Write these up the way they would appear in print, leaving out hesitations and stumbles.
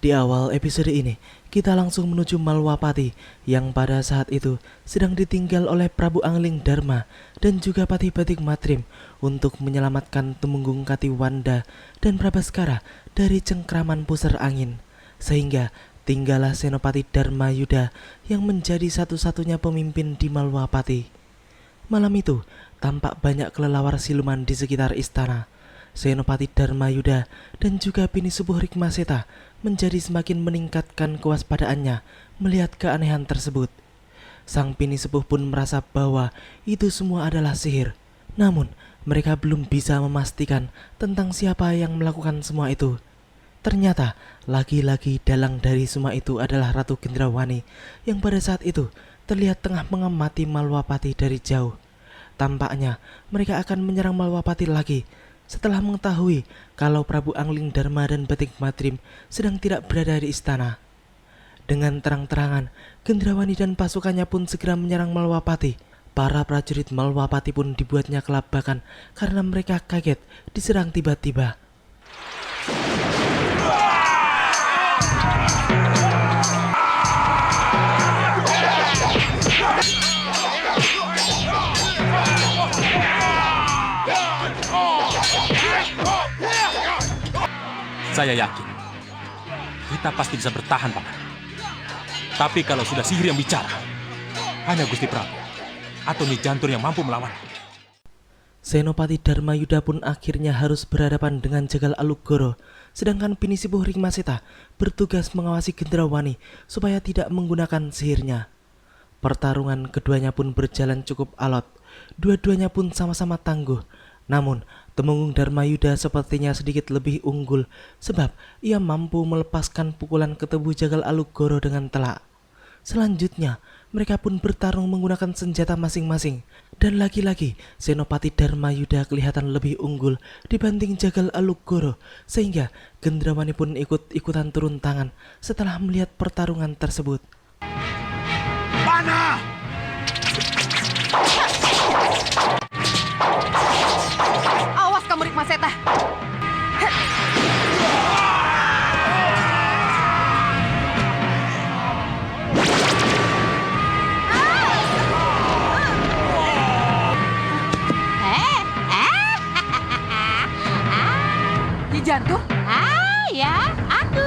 Di awal episode ini, kita langsung menuju Malwapati yang pada saat itu sedang ditinggal oleh Prabu Angling Dharma dan juga Patih Batik Matrim untuk menyelamatkan Tumenggung Katiwanda dan Prabaskara dari cengkraman pusar angin. Sehingga tinggallah Senopati Dharma Yuda yang menjadi satu-satunya pemimpin di Malwapati. Malam itu, tampak banyak kelelawar siluman di sekitar istana. Senopati Dharma Yuda dan juga Bini Sepuh Rikmaseta menjadi semakin meningkatkan kewaspadaannya melihat keanehan tersebut. Sang Bini Sepuh pun merasa bahwa itu semua adalah sihir. Namun, mereka belum bisa memastikan tentang siapa yang melakukan semua itu. Ternyata, lagi-lagi dalang dari semua itu adalah Ratu Gendrawani yang pada saat itu terlihat tengah mengamati Malwapati dari jauh. Tampaknya mereka akan menyerang Malwapati lagi setelah mengetahui kalau Prabu Angling Dharma dan Batik Matrim sedang tidak berada di istana. Dengan terang-terangan, Gendrawani dan pasukannya pun segera menyerang Malwapati. Para prajurit Malwapati pun dibuatnya kelabakan karena mereka kaget diserang tiba-tiba. Saya yakin kita pasti bisa bertahan, Paman. Tapi kalau sudah sihir yang bicara, hanya Gusti Prabu atau Nyi Jantur yang mampu melawan. Senopati Dharma Yuda pun akhirnya harus berhadapan dengan Jagal Alugoro, sedangkan Bini Sepuh Rikmaseta bertugas mengawasi Gendrawani supaya tidak menggunakan sihirnya. Pertarungan keduanya pun berjalan cukup alot. Dua-duanya pun sama-sama tangguh. Namun, Tumenggung Dharma Yuda sepertinya sedikit lebih unggul sebab ia mampu melepaskan pukulan ke tubuh Jagal Alugoro dengan telak. Selanjutnya, mereka pun bertarung menggunakan senjata masing-masing. Dan lagi-lagi, Senopati Dharma Yuda kelihatan lebih unggul dibanding Jagal Alugoro, sehingga Gendrawani pun ikut-ikutan turun tangan setelah melihat pertarungan tersebut. Mana? Awas kamu Rikmaseta. Nyi Jantur? Ya, aku.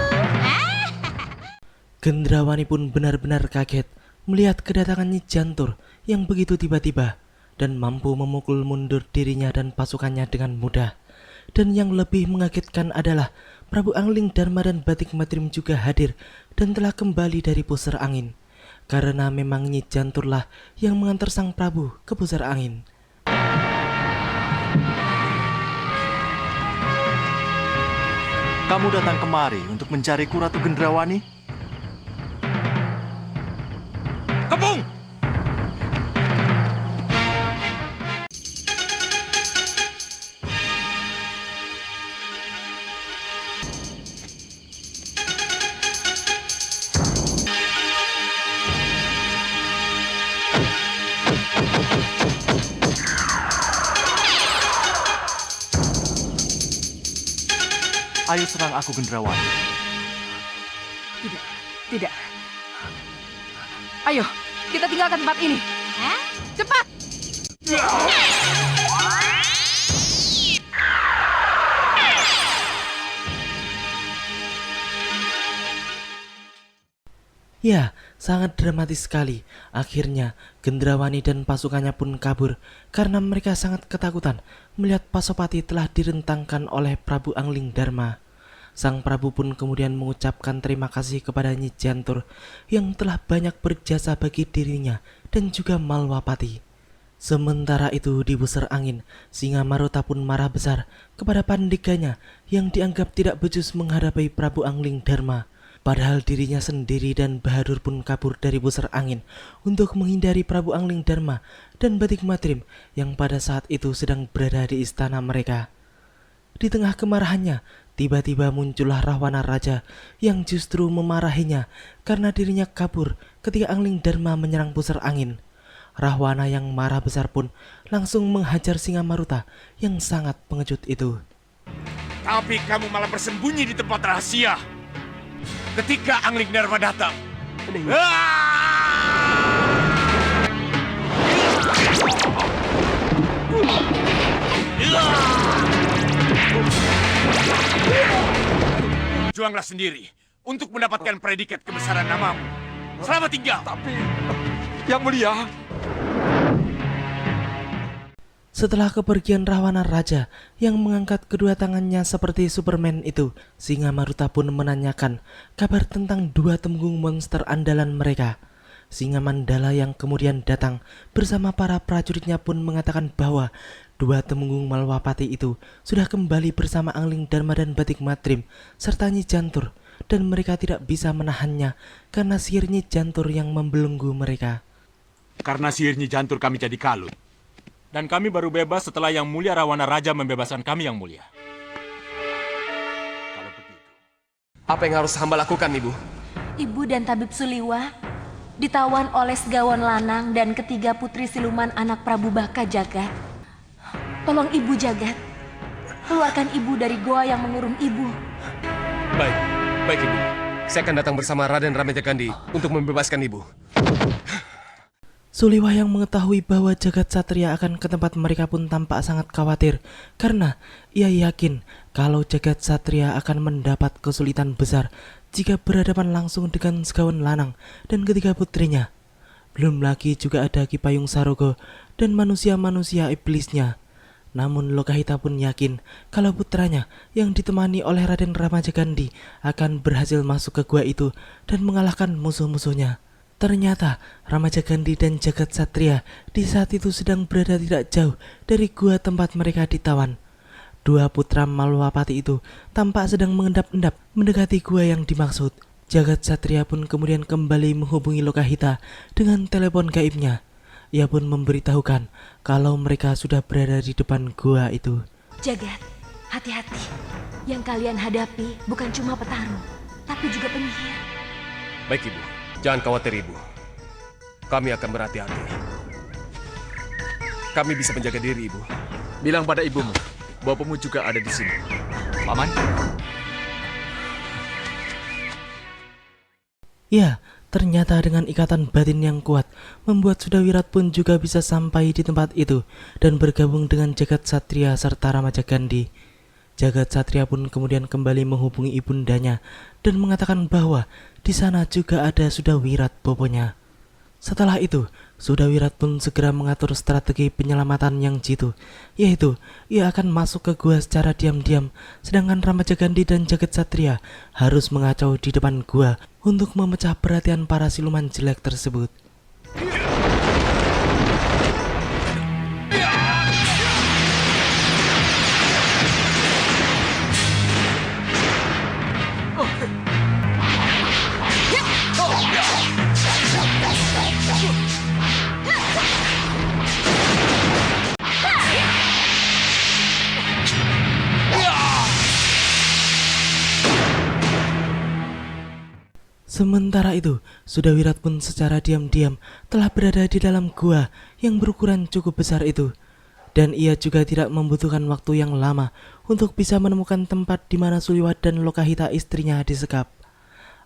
Gendrawani pun benar-benar kaget melihat kedatangan Nyi Jantur yang begitu tiba-tiba dan mampu memukul mundur dirinya dan pasukannya dengan mudah. Dan yang lebih mengagetkan adalah Prabu Angling Dharma dan Batik Matrim juga hadir dan telah kembali dari pusar angin. Karena memang Nyi Janturlah yang mengantar sang Prabu ke pusar angin. Kamu datang kemari untuk mencariku, Ratu Gendrawani? Kepung! Ayo serang aku, Gendrawani. Tidak. Ayo, kita tinggalkan tempat ini. Cepat! Ya, sangat dramatis sekali. Akhirnya, Gendrawani dan pasukannya pun kabur karena mereka sangat ketakutan melihat Pasopati telah direntangkan oleh Prabu Angling Dharma. Sang Prabu pun kemudian mengucapkan terima kasih kepada Nyi Jantur yang telah banyak berjasa bagi dirinya dan juga Malwapati. Sementara itu di pusar angin, Singammaruta pun marah besar kepada pandeganya yang dianggap tidak becus menghadapi Prabu Angling Dharma. Padahal dirinya sendiri dan Bahadur pun kabur dari pusar angin untuk menghindari Prabu Angling Dharma dan Batik Matrim yang pada saat itu sedang berada di istana mereka. Di tengah kemarahannya, tiba-tiba muncullah Rahwana Raja yang justru memarahinya karena dirinya kabur ketika Angling Dharma menyerang pusar angin. Rahwana yang marah besar pun langsung menghajar Singammaruta yang sangat pengecut itu. Tapi kamu malah bersembunyi di tempat rahasia. ketika Angling Dharma datang. Juanglah sendiri untuk mendapatkan predikat kebesaran namamu. Selamat tinggal. Tapi, Yang Mulia, Setelah kepergian Rahwana Raja yang mengangkat kedua tangannya seperti Superman itu, Singa Maruta pun menanyakan kabar tentang dua temenggung monster andalan mereka. Singa Mandala yang kemudian datang bersama para prajuritnya pun mengatakan bahwa dua temenggung Malwapati itu sudah kembali bersama Angling Dharma dan Batik Matrim serta Nyi Jantur, dan mereka tidak bisa menahannya karena sihir Nyi Jantur yang membelenggu mereka. karena sihir Nyi Jantur kami jadi kalut. Dan kami baru bebas setelah Yang Mulia Rahwana Raja membebaskan kami, Yang Mulia. Kalau begitu. Apa yang harus hamba lakukan, Ibu? Ibu dan Tabib Suliwa ditawan oleh Segawan Lanang dan ketiga putri siluman anak Prabu Baka Jagat. Tolong Ibu Jagat, keluarkan Ibu dari goa yang mengurung Ibu. Baik Ibu. Saya akan datang bersama Raden Ramajagandhi untuk membebaskan Ibu. Suliwa yang mengetahui bahwa jagat satria akan ke tempat mereka pun tampak sangat khawatir karena ia yakin kalau jagat satria akan mendapat kesulitan besar jika berhadapan langsung dengan Segawan Lanang dan ketiga putrinya. Belum lagi juga ada Ki Payung Sarogo dan manusia-manusia iblisnya. Namun Lokahita pun yakin kalau putranya yang ditemani oleh Raden Ramajagandhi akan berhasil masuk ke gua itu dan mengalahkan musuh-musuhnya. Ternyata Ramajagandhi dan Jagat Satria di saat itu sedang berada tidak jauh dari gua tempat mereka ditawan. Dua putra Malwapati itu tampak sedang mengendap-endap mendekati gua yang dimaksud. Jagat Satria pun kemudian kembali menghubungi Lokahita dengan telepon gaibnya. Ia pun memberitahukan kalau mereka sudah berada di depan gua itu. Jagat, hati-hati. Yang kalian hadapi bukan cuma petarung, tapi juga penyihir. Baik Ibu, jangan khawatir Ibu. Kami akan berhati-hati. Kami bisa menjaga diri Ibu. Bilang pada ibumu, bapakmu juga ada di sini. Paman, Ya, ternyata dengan ikatan batin yang kuat, membuat Sudawirat pun juga bisa sampai di tempat itu dan bergabung dengan Jagat Satria serta Ramajagandhi. Jagat Satria pun kemudian kembali menghubungi ibundanya dan mengatakan bahwa di sana juga ada Sudawirat boponya. Setelah itu, Sudawirat pun segera mengatur strategi penyelamatan yang jitu, yaitu ia akan masuk ke gua secara diam-diam, sedangkan Ramajagandhi dan Jagat Satria harus mengacau di depan gua untuk memecah perhatian para siluman jelek tersebut. Sementara itu, Sudawirat pun secara diam-diam telah berada di dalam gua yang berukuran cukup besar itu. Dan ia juga tidak membutuhkan waktu yang lama untuk bisa menemukan tempat di mana Suliwa dan Lokahita istrinya disekap.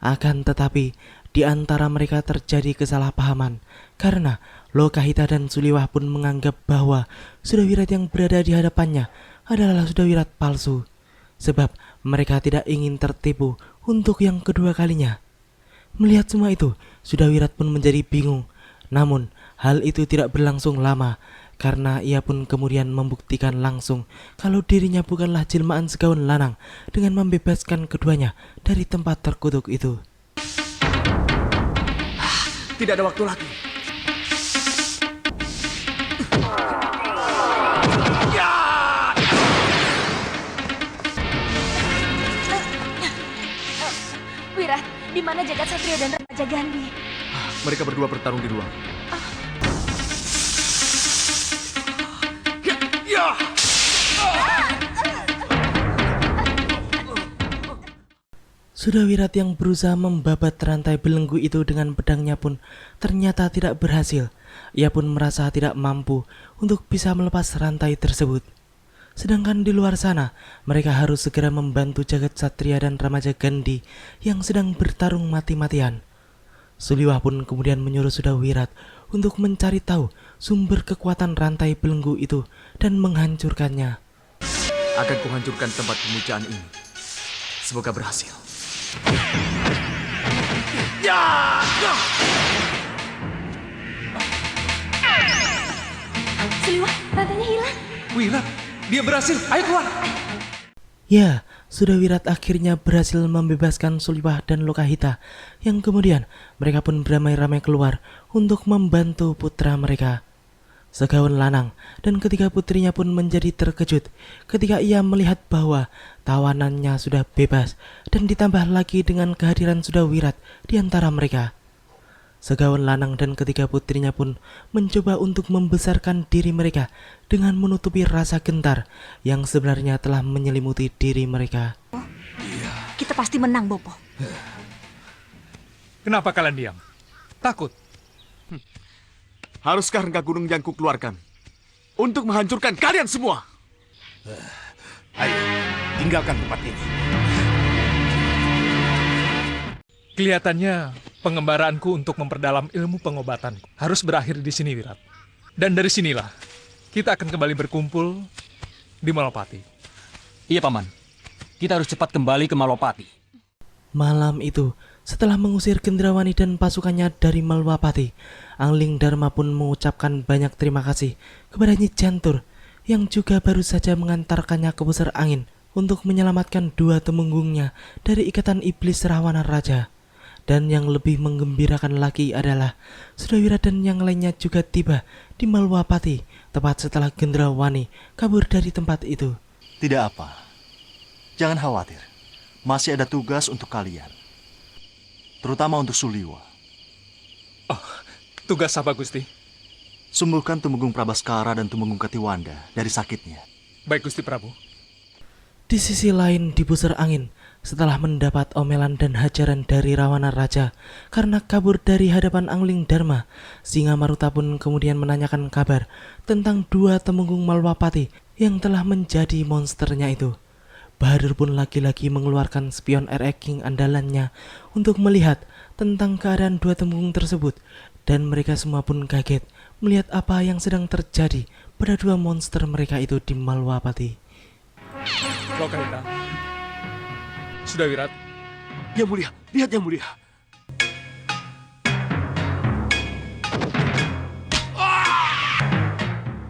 Akan tetapi, di antara mereka terjadi kesalahpahaman karena Lokahita dan Suliwa pun menganggap bahwa Sudawirat yang berada di hadapannya adalah Sudawirat palsu. Sebab mereka tidak ingin tertipu untuk yang kedua kalinya. Melihat semua itu, Sudawirat pun menjadi bingung. Namun, hal itu tidak berlangsung lama karena ia pun kemudian membuktikan langsung kalau dirinya bukanlah jelmaan Segawan Lanang dengan membebaskan keduanya dari tempat terkutuk itu. Tidak ada waktu lagi. Wirat, di mana Jagat Satria dan Ramajagandhi? Mereka berdua bertarung di luar. Sudawirat yang berusaha membabat rantai belenggu itu dengan pedangnya pun ternyata tidak berhasil. Ia pun merasa tidak mampu untuk bisa melepas rantai tersebut. Sedangkan di luar sana, mereka harus segera membantu Jagat Satria dan Ramaja Gandhi yang sedang bertarung mati-matian. Suliwah pun kemudian menyuruh Sudawirat untuk mencari tahu sumber kekuatan rantai belenggu itu dan menghancurkannya. Akan kuhancurkan tempat pemujaan ini. Semoga berhasil. Suliwah, rantainya hilang. Wirat, dia berhasil. Ayo keluar. Ya, Sudawirat akhirnya berhasil membebaskan Suliwah dan Lokahita, yang kemudian mereka pun beramai-ramai keluar untuk membantu putra mereka. Segawan Lanang dan ketiga putrinya pun menjadi terkejut ketika ia melihat bahwa tawanannya sudah bebas dan ditambah lagi dengan kehadiran Sudawirat di antara mereka. Segawan Lanang dan ketiga putrinya pun mencoba untuk membesarkan diri mereka dengan menutupi rasa gentar yang sebenarnya telah menyelimuti diri mereka. Kita pasti menang, Bopo. Kenapa kalian diam? Takut? Haruskah rengga gunung yang kukeluarkan untuk menghancurkan kalian semua? Ayo, tinggalkan tempat ini. Kelihatannya pengembaraanku untuk memperdalam ilmu pengobatanku harus berakhir di sini, Wirat. Dan dari sinilah kita akan kembali berkumpul di Malopati. Iya, Paman. Kita harus cepat kembali ke Malopati. Malam itu, setelah mengusir Gendrawani dan pasukannya dari Malwapati, Angling Dharma pun mengucapkan banyak terima kasih kepada Nyi Jantur yang juga baru saja mengantarkannya ke pusar angin untuk menyelamatkan dua temunggungnya dari ikatan iblis Rahwana Raja. Dan yang lebih menggembirakan lagi adalah Sudawirat dan yang lainnya juga tiba di Malwapati tepat setelah Gendrawani kabur dari tempat itu. Tidak apa. Jangan khawatir. Masih ada tugas untuk kalian. Terutama untuk Suliwa. Tugas apa, Gusti? Sembuhkan Tumenggung Prabaskara dan Tumenggung Katiwanda dari sakitnya. Baik, Gusti Prabu. Di sisi lain di pusar angin, setelah mendapat omelan dan hajaran dari Rawana Raja karena kabur dari hadapan Angling Dharma, Singa Maruta pun kemudian menanyakan kabar tentang dua temenggung Malwapati yang telah menjadi monsternya itu. Bahadur pun lagi-lagi mengeluarkan spion RX King andalannya untuk melihat tentang keadaan dua temenggung tersebut, dan mereka semua pun kaget melihat apa yang sedang terjadi pada dua monster mereka itu di Malwapati. Lokahita. Sudawirat. Yang mulia, lihat yang mulia.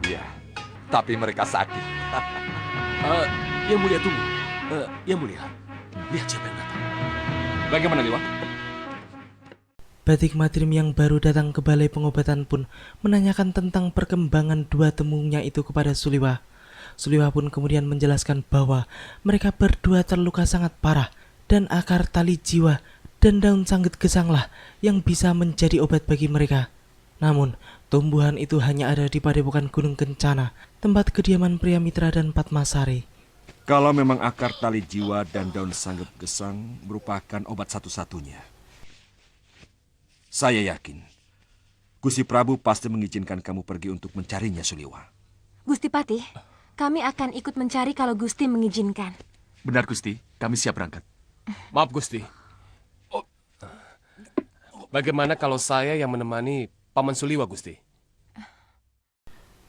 Iya, tapi mereka sakit. Yang mulia tunggu. Yang mulia, lihat siapa yang datang. Bagaimana, Dewa? Batik Madrim yang baru datang ke balai pengobatan pun menanyakan tentang perkembangan dua temunggungnya itu kepada Suliwah. Suliwah pun kemudian menjelaskan bahwa mereka berdua terluka sangat parah dan akar tali jiwa dan daun sanggut gesanglah yang bisa menjadi obat bagi mereka. Namun, tumbuhan itu hanya ada di padepokan Gunung Kencana, tempat kediaman pria Mitra dan Padmasari. Kalau memang akar tali jiwa dan daun sanggut gesang merupakan obat satu-satunya, saya yakin Gusti Prabu pasti mengizinkan kamu pergi untuk mencarinya, Suliwa. Gusti Patih, kami akan ikut mencari kalau Gusti mengizinkan. Benar, Gusti. Kami siap berangkat. Maaf, Gusti. Bagaimana kalau saya yang menemani Paman Suliwa, Gusti?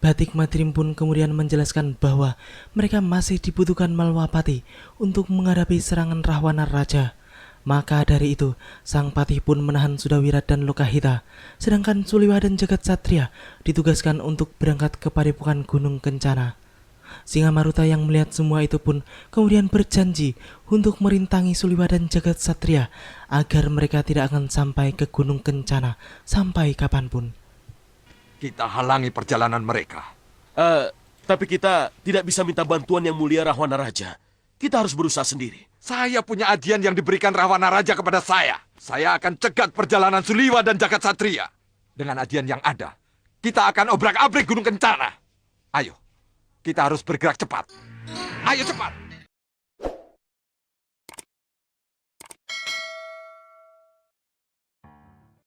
Batik Madrim pun kemudian menjelaskan bahwa mereka masih dibutuhkan Malwapati untuk menghadapi serangan Rahwana Raja. Maka dari itu, Sang Patih pun menahan Sudawirat dan Lokahita, sedangkan Suliwa dan Jagat Satria ditugaskan untuk berangkat ke padepokan Gunung Kencana. Singa Maruta yang melihat semua itu pun kemudian berjanji untuk merintangi Suliwa dan Jagat Satria agar mereka tidak akan sampai ke Gunung Kencana sampai kapanpun. Kita halangi perjalanan mereka. Tapi kita tidak bisa minta bantuan yang mulia Rahwana Raja. Kita harus berusaha sendiri. Saya punya ajian yang diberikan Rahwana Raja kepada saya. Saya akan cegat perjalanan Suliwa dan Jagat Satria. Dengan ajian yang ada, kita akan obrak-abrik Gunung Kencana. Ayo, kita harus bergerak cepat. Ayo cepat.